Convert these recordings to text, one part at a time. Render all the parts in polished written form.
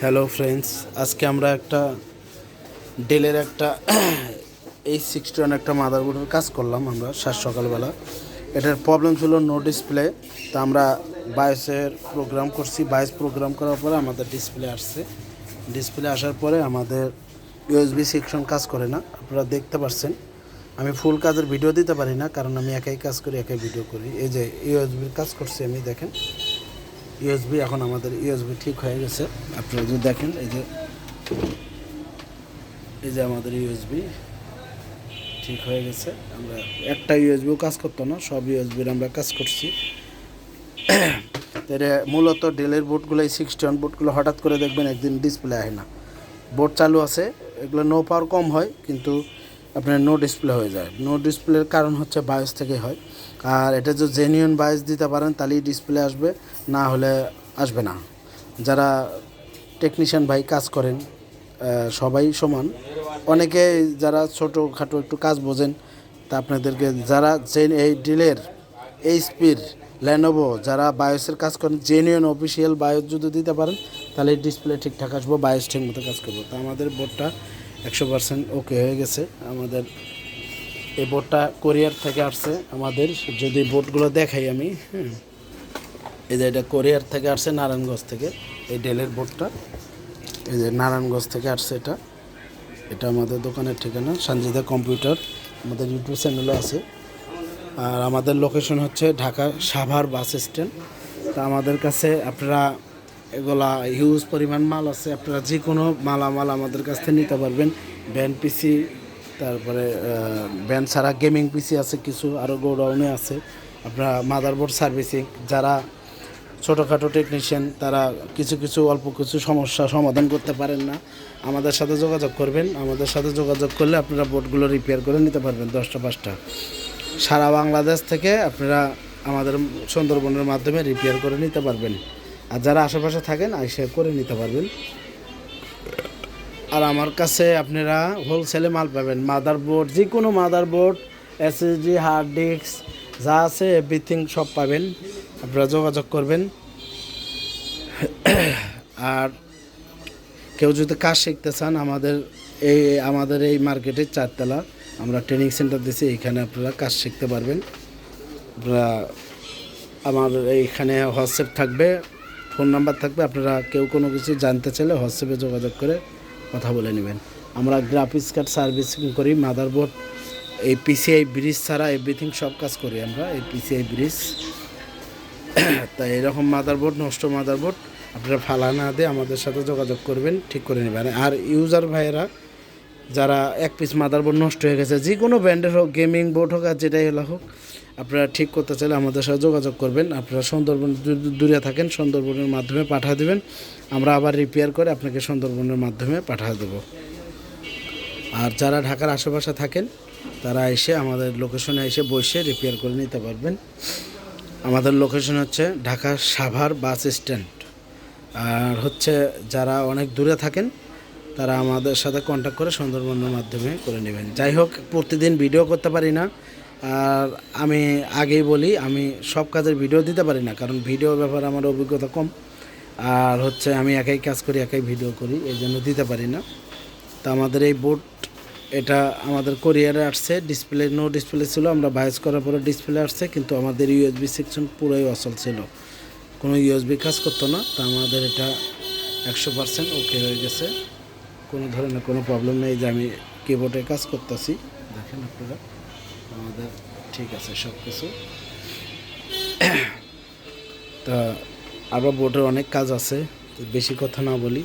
Hello friends, আজকে আমরা একটা ডেলের একটা H61 একটা মাদারবোর্ডের কাজ করলাম আমরা সকালবেলা। এটার প্রবলেম ছিল নো ডিসপ্লে। তা আমরা বায়োসের প্রোগ্রাম করছি। বায়োস প্রোগ্রাম করার পরে আমাদের ডিসপ্লে আসছে। ডিসপ্লে আসার পরে আমাদের ইউএসবি সেকশন কাজ করে না, আপনারা দেখতে পাচ্ছেন। আমি ফুল কাজের ভিডিও দিতে পারি না, কারণ আমি একাই কাজ করি, একাই ভিডিও করি। এই যে ইউএসবির কাজ করছি আমি, দেখেন ইউএসবি। এখন আমাদের ইউএসবি ঠিক হয়ে গেছে। আপনারা যদি দেখেন, এই যে আমাদের ইউএসবি ঠিক হয়ে গেছে। আমরা একটা ইউএসবিও কাজ করতো না, সব ইউএসবির আমরা কাজ করছি। এটা মূলত ডেলের বোর্ডগুলো, এই 61 বোর্ডগুলো হঠাৎ করে দেখবেন একদিন ডিসপ্লে আসে না। বোর্ড চালু আছে, এগুলো নো পাওয়ার কম হয়, কিন্তু আপনার নো ডিসপ্লে হয়ে যায়। নো ডিসপ্লের কারণ হচ্ছে বায়োস থেকে হয়। আর এটা যদি জেনুইন বায়োস দিতে পারেন তাহলেই ডিসপ্লে আসবে, না হলে আসবে না। যারা টেকনিশিয়ান ভাই কাজ করেন সবাই সমান। অনেকে যারা ছোটোখাটো একটু কাজ বোঝেন, তা আপনাদেরকে যারা এই ডিলের এইচপির লেনোভো যারা বায়োসের কাজ করেন, জেনুইন অফিসিয়াল বায়োস যদি দিতে পারেন তাহলে ডিসপ্লে ঠিকঠাক আসবো, বায়োস ঠিক মতো কাজ করবো। তা আমাদের বোর্ডটা 100% ওকে হয়ে গেছে। আমাদের এই বোর্ডটা কোরিয়ার থেকে আসছে। আমাদের যদি বোর্ডগুলো দেখাই আমি, এই যে এটা কোরিয়ার থেকে আসছে, নারায়ণগঞ্জ থেকে। এই ডেলের বোর্ডটা এই যে নারায়ণগঞ্জ থেকে আসছে। এটা আমাদের দোকানের ঠিকানা সঞ্জিদা কম্পিউটার, আমাদের ইউটিউব চ্যানেলও আছে। আর আমাদের লোকেশন হচ্ছে ঢাকা সাভার বাস স্ট্যান্ড। তা আমাদের কাছে আপনারা এগুলা হিউজ পরিমাণ মাল আছে, আপনারা যে কোনো মালামাল আমাদের কাছ থেকে নিতে পারবেন। ব্যান্ড পিসি, তারপরে ব্যান্ড ছাড়া গেমিং পিসি আছে কিছু, আরও গোডাউনে আছে। আপনারা মাদারবোর্ড সার্ভিসিং, যারা ছোটোখাটো টেকনিশিয়ান, তারা কিছু অল্প কিছু সমস্যা সমাধান করতে পারেন না, আমাদের সাথে যোগাযোগ করবেন। আমাদের সাথে যোগাযোগ করলে আপনারা বোর্ডগুলো রিপেয়ার করে নিতে পারবেন 10টা 5টা। সারা বাংলাদেশ থেকে আপনারা আমাদের সুন্দরবনের মাধ্যমে রিপেয়ার করে নিতে পারবেন। আর যারা আশেপাশে থাকেন এসে করে নিতে পারবেন। আর আমার কাছে আপনারা হোলসেলে মাল পাবেন। মাদারবোর্ড, যে কোনো মাদারবোর্ড, এসএসডি, হার্ড ডিস্ক যা আছে এভরিথিং সব পাবেন। আপনারা যোগাযোগ করবেন। আর কেউ যদি কাজ শিখতে চান, আমাদের এই মার্কেটের 4 তলা আমরা ট্রেনিং সেন্টার দিয়েছি, এইখানে আপনারা কাজ শিখতে পারবেন। আপনারা আমার এইখানে হোয়াটসঅ্যাপ থাকবে, ফোন নাম্বার থাকবে। আপনারা কেউ কোনো কিছু জানতে চাইলে হোয়াটসঅ্যাপে যোগাযোগ করে কথা বলে নেবেন। আমরা গ্রাফিক্স কার্ড সার্ভিসিং করি, মাদারবোর্ড, এই পিসিআই ব্রিজ ছাড়া এভরিথিং সব কাজ করি আমরা, এই পিসিআই ব্রিজ। তাই এরকম মাদারবোর্ড, নষ্ট মাদারবোর্ড আপনারা ফালা না দিয়ে আমাদের সাথে যোগাযোগ করবেন, ঠিক করে নেবেন। আর ইউজার ভাইয়েরা যারা এক পিস মাদারবোর্ড নষ্ট হয়ে গেছে, যে কোনো ব্র্যান্ডের হোক, গেমিং বোর্ড হোক আর যেটাই হলো হোক, আপনারা ঠিক করতে চাইলে আমাদের সাথে যোগাযোগ করবেন। আপনারা সুন্দরবন দূরে থাকেন, সুন্দরবনের মাধ্যমে পাঠিয়ে দেবেন, আমরা আবার রিপেয়ার করে আপনাকে সুন্দরবনের মাধ্যমে পাঠিয়ে দেবো। আর যারা ঢাকার আশেপাশে থাকেন তারা এসে আমাদের লোকেশনে এসে বসে রিপেয়ার করে নিতে পারবেন। আমাদের লোকেশন হচ্ছে ঢাকা সাভার বাস স্ট্যান্ড। আর হচ্ছে যারা অনেক দূরে থাকেন তারা আমাদের সাথে কন্ট্যাক্ট করে সুন্দরবনের মাধ্যমে করে নেবেন। যাই হোক, প্রতিদিন ভিডিও করতে পারি না। আর আমি আগেই বলি, আমি সব কাজের ভিডিও দিতে পারি না, কারণ ভিডিওর ব্যাপারে আমার অভিজ্ঞতা কম। আর হচ্ছে আমি একাই কাজ করি, একাই ভিডিও করি, এই জন্য দিতে পারি না। তা আমাদের এই বোর্ড, এটা আমাদের কোরিয়ারে আসছে। ডিসপ্লে নো ডিসপ্লে ছিল, আমরা বায়োস করার পরে ডিসপ্লে আসছে, কিন্তু আমাদের ইউএসবি সেকশন পুরোই অচল ছিল, কোনো ইউএসবি কাজ করতো না। তা আমাদের এটা 100% ওকে হয়ে গেছে, কোনো ধরনের কোনো প্রবলেম নেই। যে আমি কিবোর্ডে কাজ করতেছি, দেখেন আপনারা, আমাদের ঠিক আছে সব কিছু। তা আরও বোর্ডের অনেক কাজ আছে, বেশি কথা না বলি।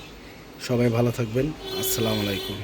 সবাই ভালো থাকবেন। আসসালামু আলাইকুম।